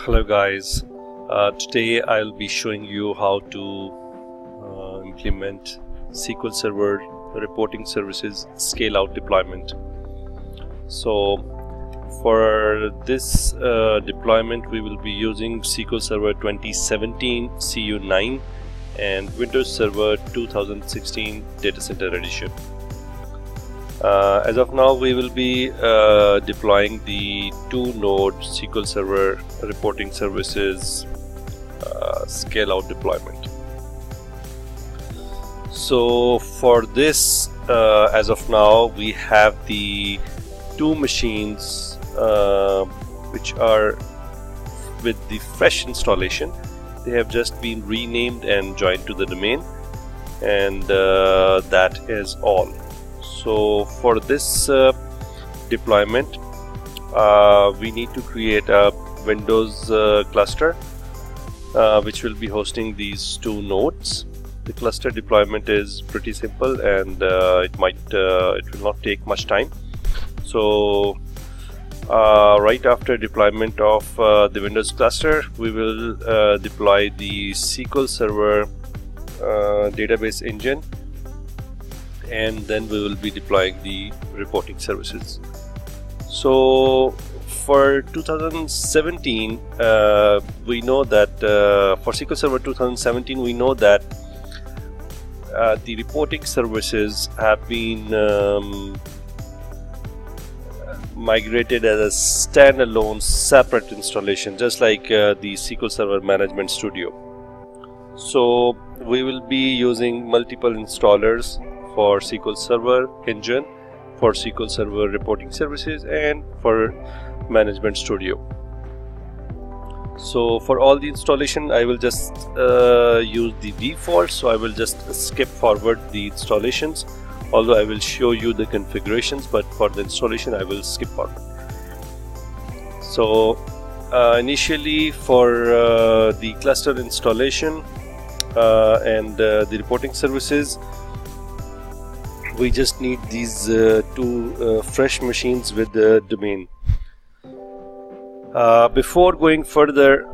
Hello guys, today I'll be showing you how to implement SQL Server reporting services scale out deployment. So for this deployment we will be using SQL Server 2017 CU9 and Windows Server 2016 Data Center Edition. As of now, we will be deploying the two-node SQL Server reporting services scale-out deployment. So for this, as of now, we have the two machines which are with the fresh installation. They have just been renamed and joined to the domain, and that is all. So for this deployment, we need to create a Windows cluster which will be hosting these two nodes. The cluster deployment is pretty simple, and it will not take much time. So right after deployment of the Windows cluster, we will deploy the SQL Server database engine, and then we will be deploying the reporting services. So for 2017, we know that for SQL Server 2017, we know that the reporting services have been migrated as a standalone separate installation, just like the SQL Server Management Studio. So we will be using multiple installers for SQL Server engine, for SQL Server reporting services, and for Management Studio. So for all the installation, I will just use the default, so I will just skip forward the installations, although I will show you the configurations, but for the installation I will skip forward. So initially for the cluster installation and the reporting services, we just need these two fresh machines with the domain. Before going further,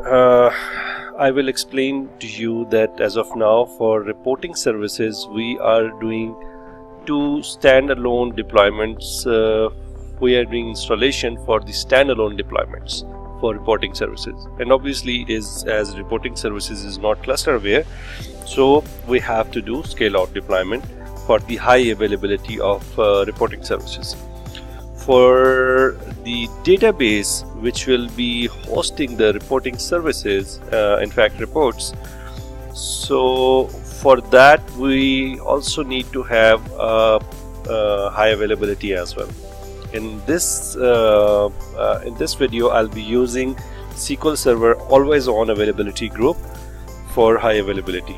I will explain to you that as of now, for reporting services, we are doing two standalone deployments. We are doing installation for the standalone deployments for reporting services, and obviously as reporting services is not cluster aware, so we have to do scale out deployment for the high availability of reporting services. For the database which will be hosting the reporting services, in fact reports, so for that we also need to have high availability as well. In this video, I'll be using SQL Server always on availability group for high availability.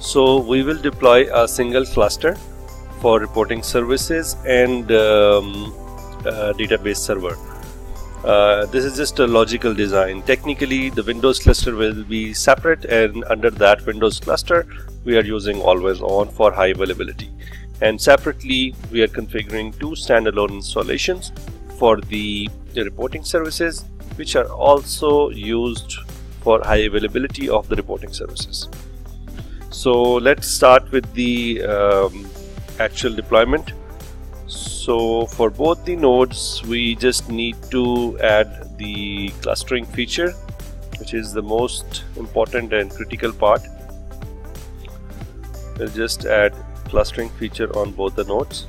So we will deploy a single cluster for reporting services and database server. This is just a logical design. Technically, the Windows cluster will be separate, and under that Windows cluster, we are using always on for high availability. And separately, we are configuring two standalone installations for the reporting services, which are also used for high availability of the reporting services. So let's start with the actual deployment. So for both the nodes, we just need to add the clustering feature, which is the most important and critical part. We'll just add clustering feature on both the nodes.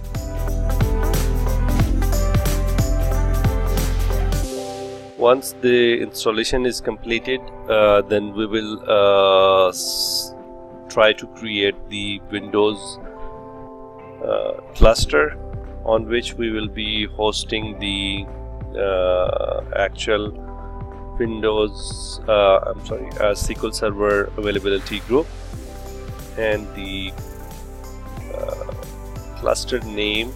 Once the installation is completed, then we will try to create the Windows cluster on which we will be hosting the actual Windows SQL Server availability group, and the cluster name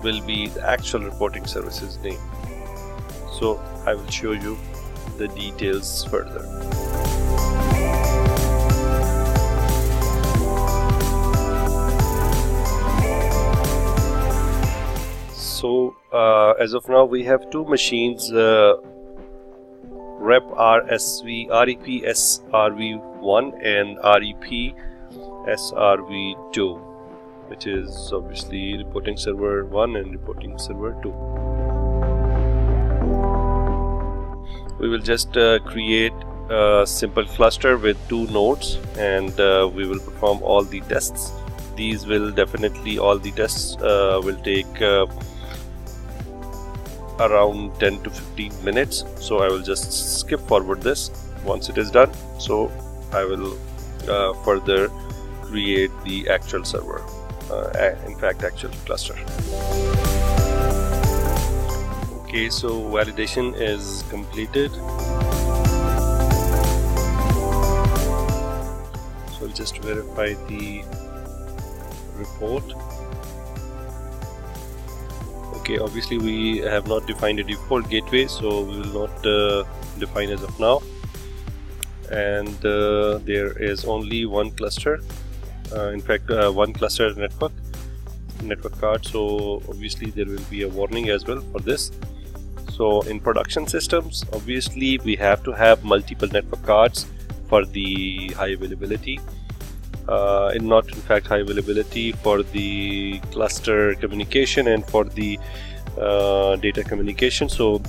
will be the actual reporting services name. So I will show you the details further. So as of now, we have two machines rep REP SRV1 and REP SRV2, which is obviously reporting server 1 and reporting server 2. We will just create a simple cluster with 2 nodes, and we will perform all the tests. These will definitely, all the tests will take around 10 to 15 minutes. So I will just skip forward this once it is done. So I will further create the actual server, in fact actual cluster. Okay, so validation is completed. So I'll just verify the report. Okay, obviously we have not defined a default gateway, so we will not define as of now. And there is only one cluster, in fact one cluster network card, so obviously there will be a warning as well for this. So in production systems, obviously we have to have multiple network cards for the high availability, in fact high availability for the cluster communication and for the data communication. So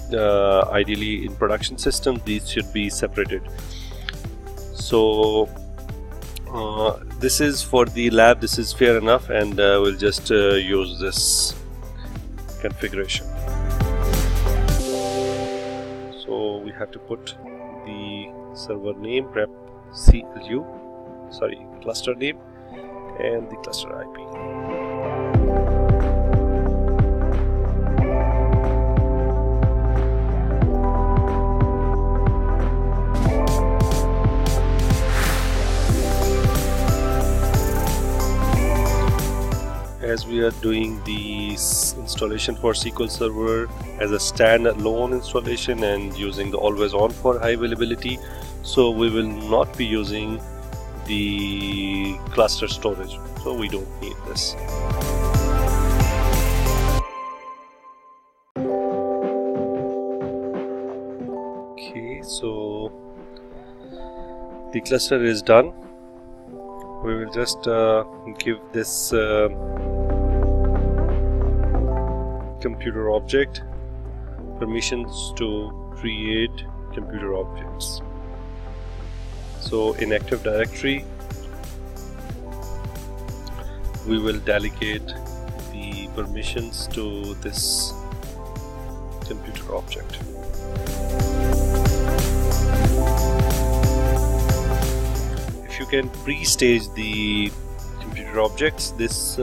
ideally in production systems these should be separated. So this is for the lab, this is fair enough, and we'll just use this configuration. So we have to put the server name rep CLU, sorry, cluster name, and the cluster IP. As we are doing the installation for SQL Server as a standalone installation and using the always on for high availability, so we will not be using the cluster storage, so we don't need this. Okay, so the cluster is done. We will just give this computer object permissions to create computer objects. So in Active Directory we will delegate the permissions to this computer object. If you can pre-stage the computer objects, this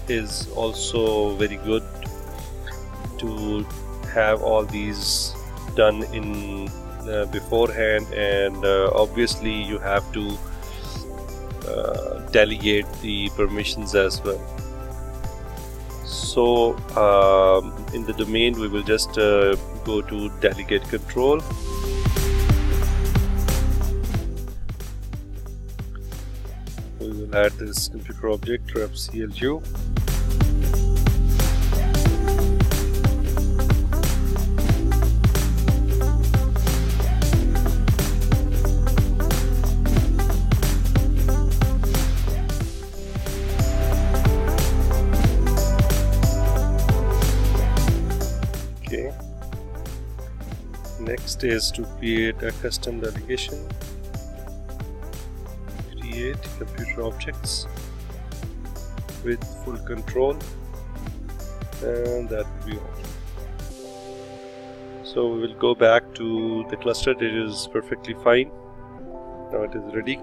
is also very good to have all these done in beforehand, and obviously you have to delegate the permissions as well. So in the domain we will just go to delegate control. We will add this computer object rep CLU. Next is to create a custom delegation. Create computer objects with full control, and that will be all. So we will go back to the cluster. It is perfectly fine. Now it is ready.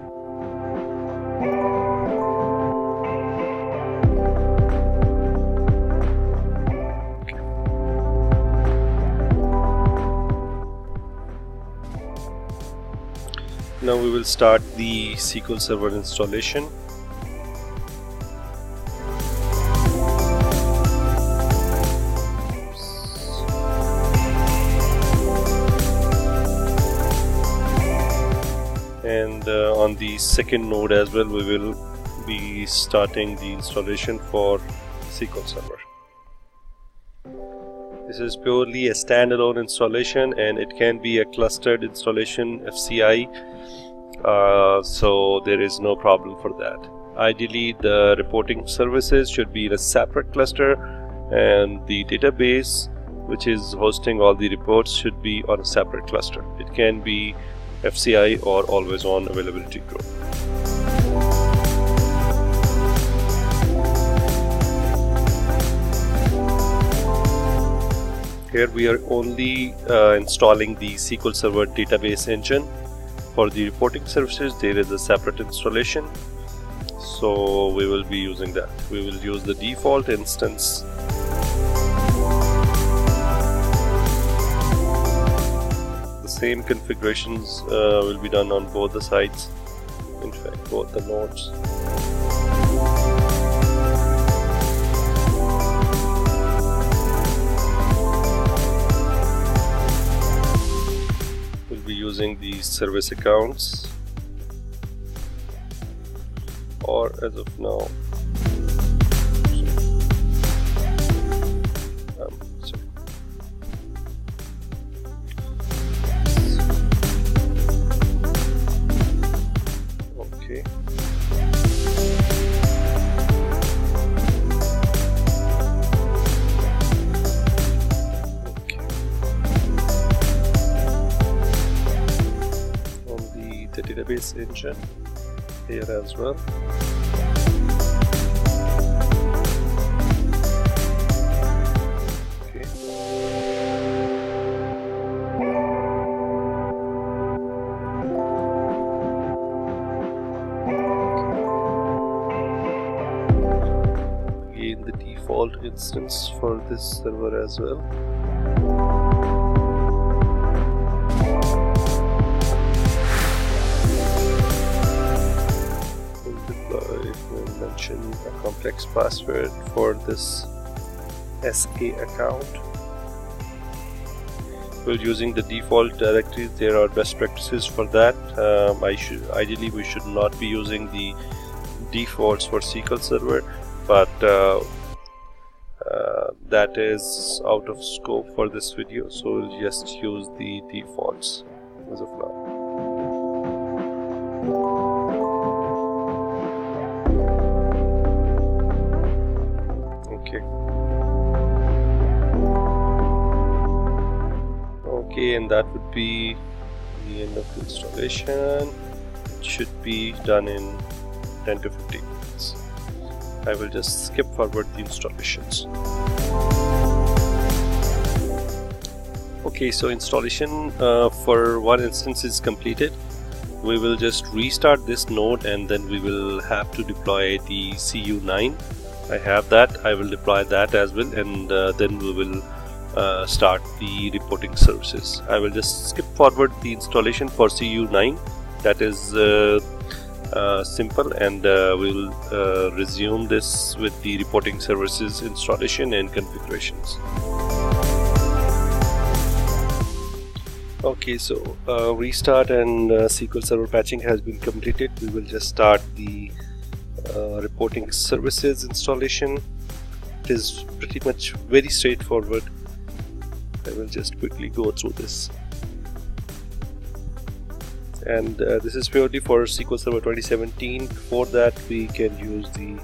Now we will start the SQL Server installation. And on the second node as well, we will be starting the installation for SQL Server. This is purely a standalone installation, and it can be a clustered installation FCI, so there is no problem for that. Ideally, the reporting services should be in a separate cluster, and the database which is hosting all the reports should be on a separate cluster. It can be FCI or always on availability group. Here we are only installing the SQL Server database engine. For the reporting services, there is a separate installation, so we will be using that. We will use the default instance. The same configurations will be done on both the sides, in fact both the nodes. Using the service accounts, or as of now sorry. Okay. The database engine here as well. Okay. Again, the default instance for this server as well. Mention a complex password for this SA account. We're using the default directories. There are best practices for that. Ideally we should not be using the defaults for SQL Server, but that is out of scope for this video, so we'll just use the defaults as of now. Okay, and that would be the end of the installation. It should be done in 10 to 15 minutes. I will just skip forward the installations. Okay, so installation for one instance is completed. We will just restart this node, and then we will have to deploy the CU9. I have that. I will deploy that as well, and then we will start the reporting services. I will just skip forward the installation for CU9. That is simple, and we will resume this with the reporting services installation and configurations. Okay, so restart and SQL Server patching has been completed. We will just start the reporting services installation. It is pretty much very straightforward. I will just quickly go through this. And this is purely for SQL Server 2017. Before that, we can use the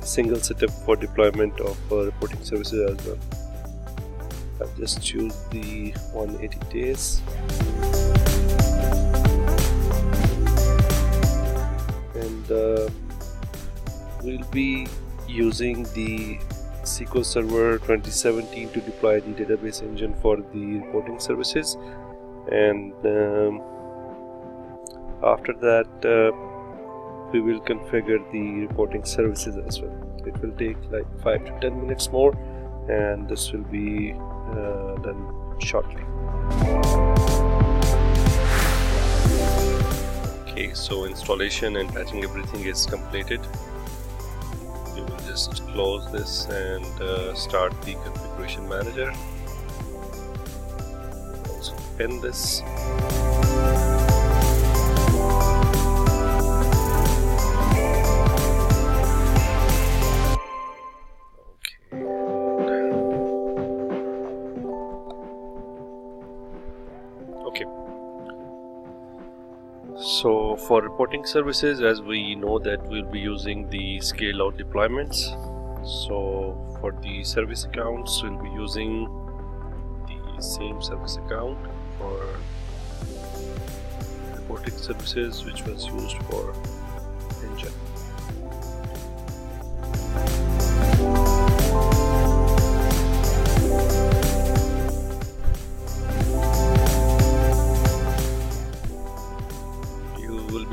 single setup for deployment of reporting services as well. I'll just choose the 180 days. And we'll be using the SQL Server 2017 to deploy the database engine for the reporting services, and after that we will configure the reporting services as well. It will take like 5 to 10 minutes more, and this will be done shortly. Okay, so installation and patching everything is completed. We will just close this and start the configuration manager. Also end this. So for reporting services, as we know that we'll be using the scale out deployments. So for the service accounts, we'll be using the same service account for reporting services which was used for engine.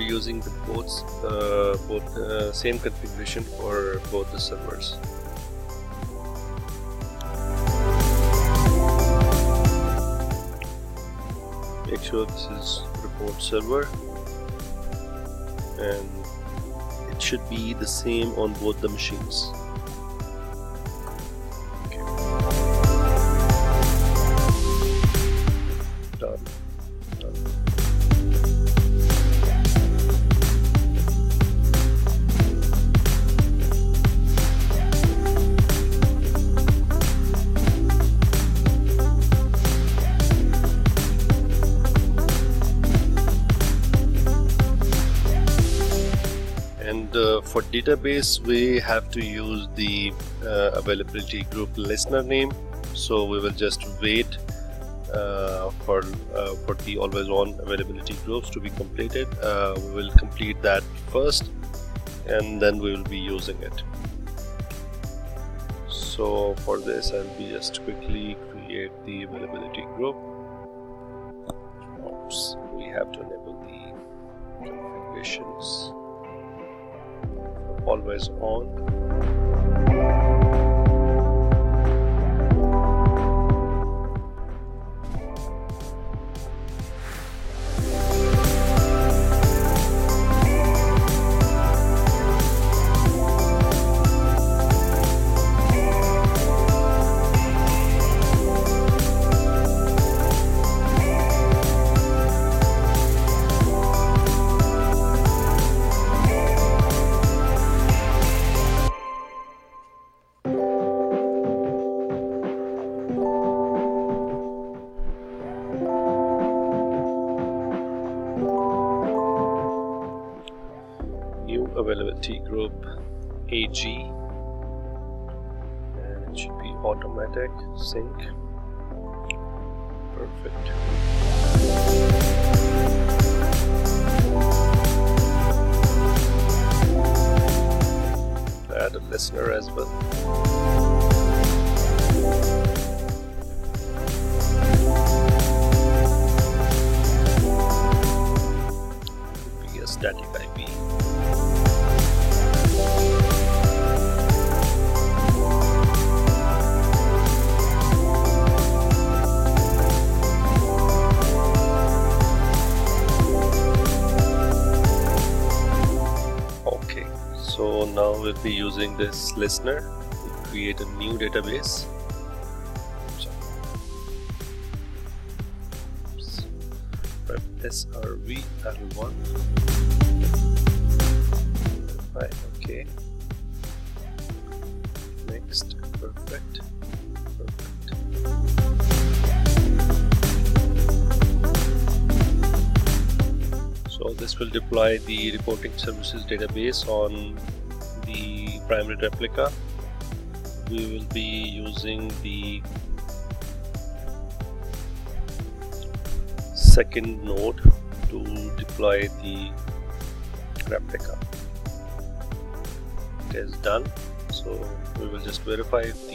Using the both same configuration for both the servers. Make sure this is report server, and it should be the same on both the machines. Okay. Done. For database, we have to use the availability group listener name. So we will just wait for the always on availability groups to be completed. We will complete that first, and then we will be using it. So for this, I'll be just quickly create the availability group. Oops, we have to enable the configurations. Always on. Availability group AG, and it should be automatic sync. Perfect. Add a listener as well. Be a static IP. So now we'll be using this listener to create a new database. SRV L1. Right, okay. Next, perfect. So this will deploy the reporting services database on the primary replica. We will be using the second node to deploy the replica. It is done. So we will just verify if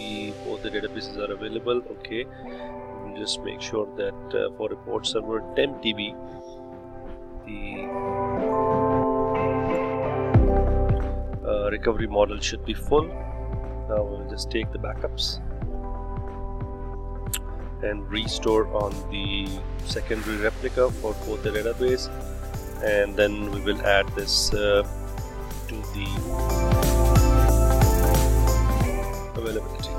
both the databases are available. Okay. We'll just make sure that for report server tempdb, the recovery model should be full. Now we'll just take the backups and restore on the secondary replica for both the database, and then we will add this to the availability.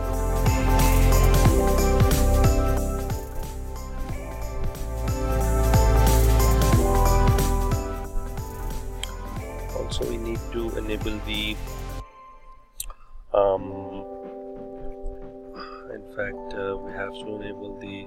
Also, we need to enable the in fact we have to enable the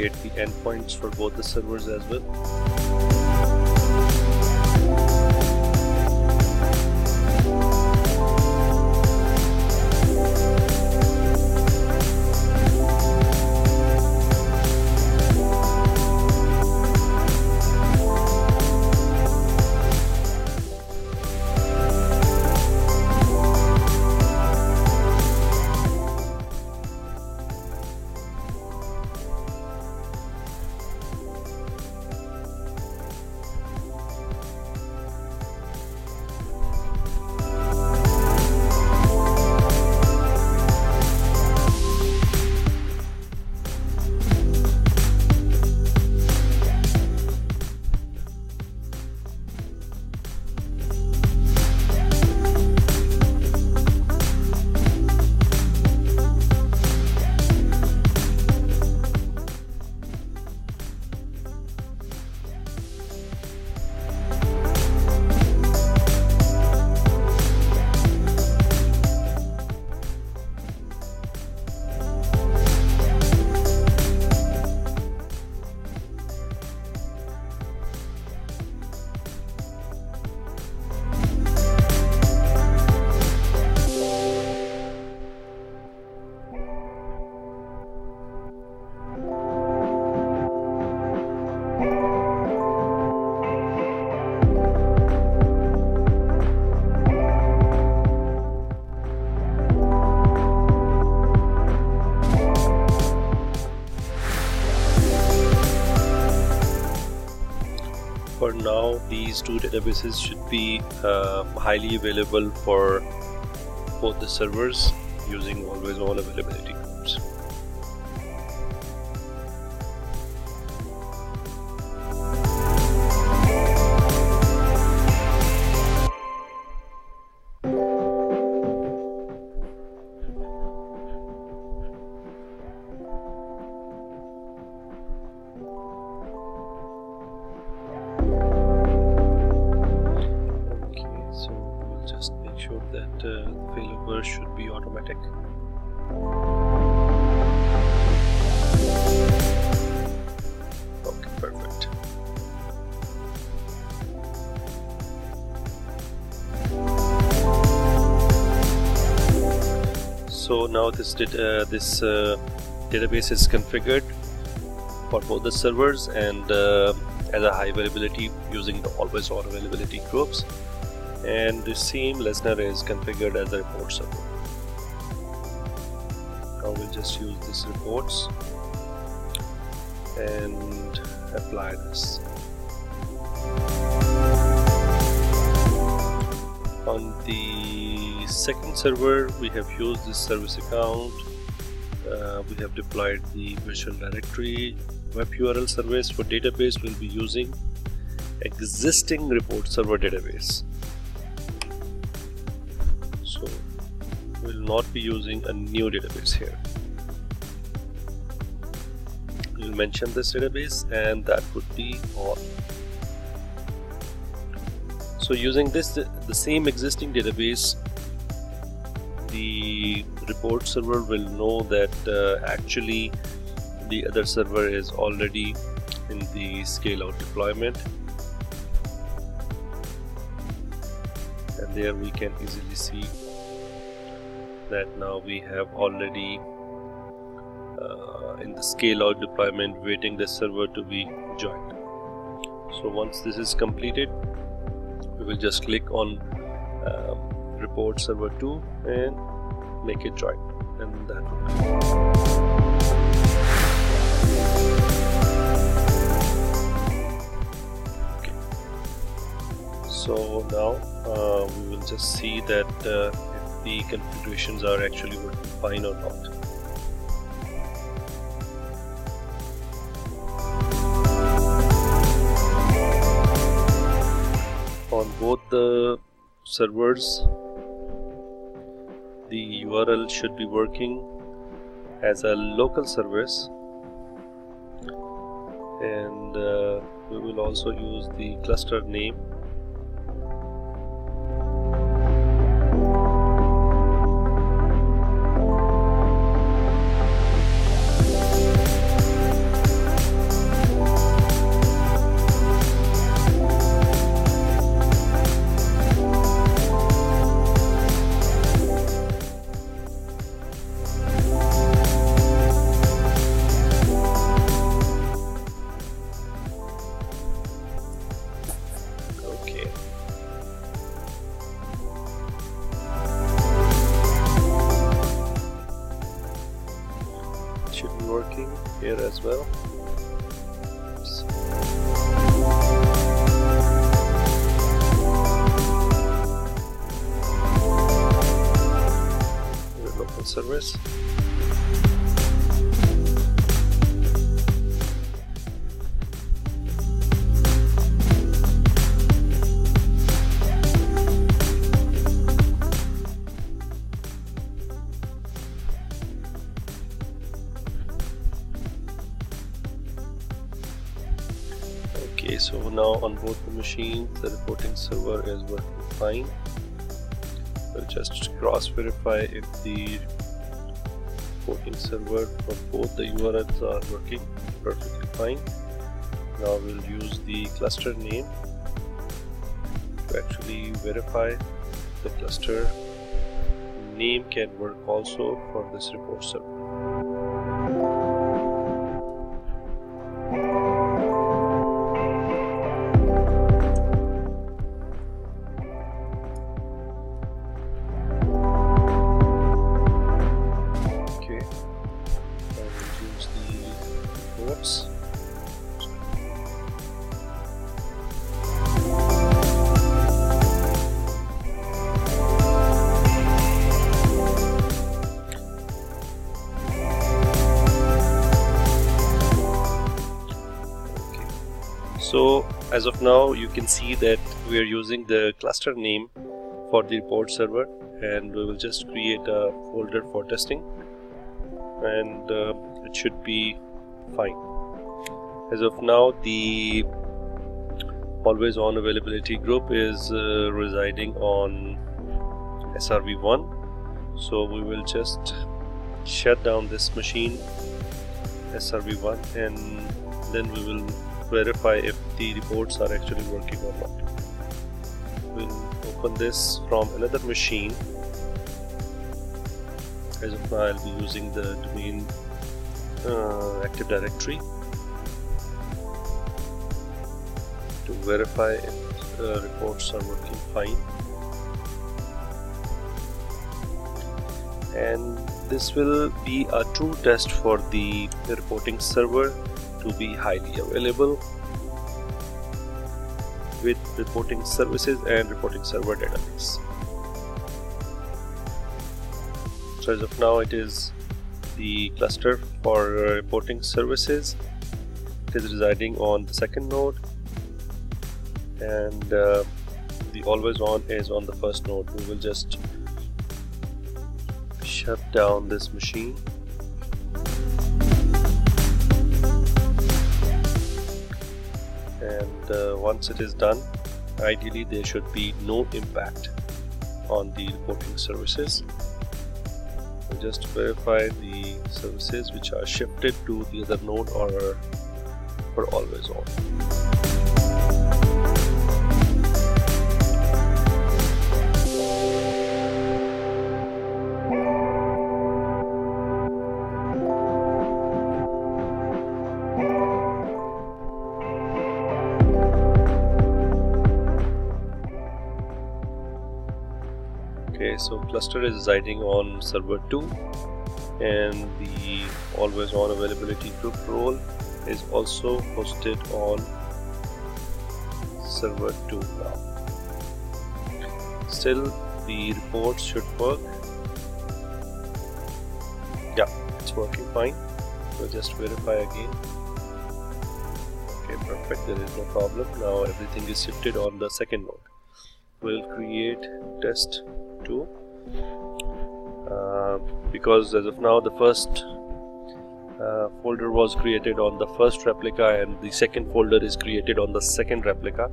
create the endpoints for both the servers as well. For now, these two databases should be highly available for both the servers using always on availability groups. That the failover should be automatic. Okay, perfect. So now this database is configured for both the servers and as a high availability using the always on availability groups. And the same listener is configured as a report server. Now we'll just use these reports and apply this. On the second server, we have used this service account. We have deployed the virtual directory web URL service. For database, we'll be using existing report server database. So we'll not be using a new database here. We'll mention this database and that would be all. So using the same existing database, the report server will know that actually the other server is already in the scale out deployment. And there we can easily see that now we have already in the scale out deployment waiting the server to be joined. So once this is completed, we will just click on report server 2 and make it join, and that would be okay. So now we will just see that if the configurations are actually working fine or not. On both the servers, the URL should be working as a local service, and we will also use the cluster name. as well. Local service. Okay, so now on both the machines the reporting server is working fine. We'll just cross verify if the reporting server for both the URLs are working perfectly fine. Now we'll use the cluster name to actually verify the cluster name can work also for this report server. So as of now you can see that we are using the cluster name for the report server, and we will just create a folder for testing, and it should be fine. As of now the always on availability group is residing on SRV1, so we will just shut down this machine SRV1 and then we will verify if the reports are actually working or not. We'll open this from another machine. As of now I'll be using the domain Active Directory to verify if the reports are working fine. And this will be a true test for the reporting server to be highly available with reporting services and reporting server database. So as of now it is the cluster for reporting services. It is residing on the second node, and the always on is on the first node. We will just shut down this machine. And once it is done, ideally there should be no impact on the reporting services. We'll just verify the services which are shifted to the other node or always on. Okay, so cluster is residing on server 2 and the always on availability group role is also hosted on server 2 now. Still the reports should work. Yeah, it's working fine. We'll just verify again. Okay, perfect, there is no problem. Now everything is shifted on the second node. We'll create test 2 because as of now the first folder was created on the first replica and the second folder is created on the second replica.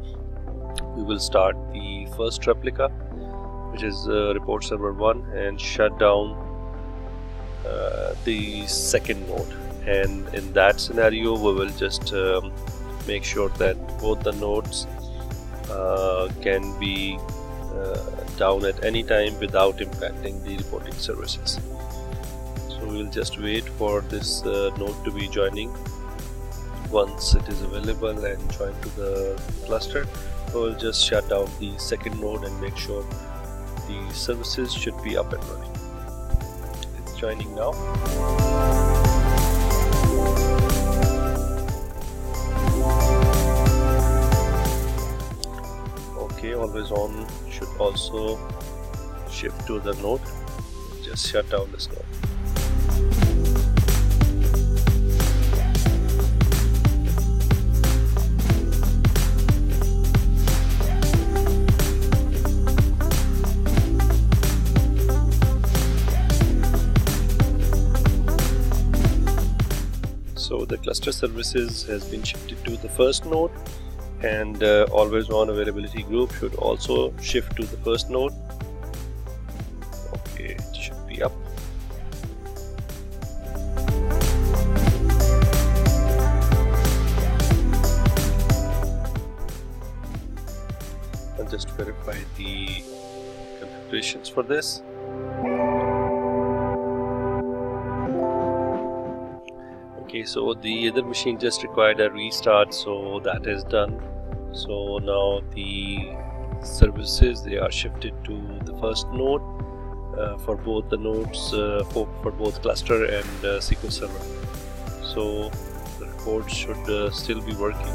We will start the first replica, which is report server 1, and shut down the second node, and in that scenario we will just make sure that both the nodes can be down at any time without impacting the reporting services. So we will just wait for this node to be joining. Once it is available and joined to the cluster, we will just shut down the second node and make sure the services should be up and running. It's joining now. should also shift to the node. Just shut down this node. So the cluster services has been shifted to the first node, and always on availability group should also shift to the first node. Okay, it should be up. And just verify the configurations for this. Okay, so the other machine just required a restart, so that is done. So now the services, they are shifted to the first node for both the nodes, for both cluster and SQL Server. So the reports should still be working.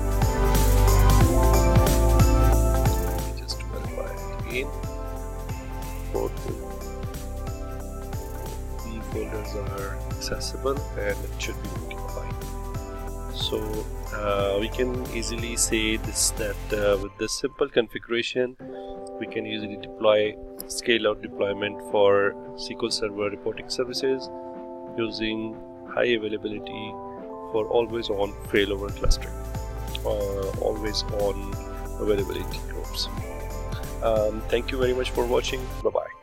Just to verify it again. The folders are accessible and it should be working fine. So we can easily say this, that with this simple configuration we can easily deploy scale out deployment for SQL Server reporting services using high availability for always on failover clustering, always on availability groups. Thank you very much for watching. Bye bye.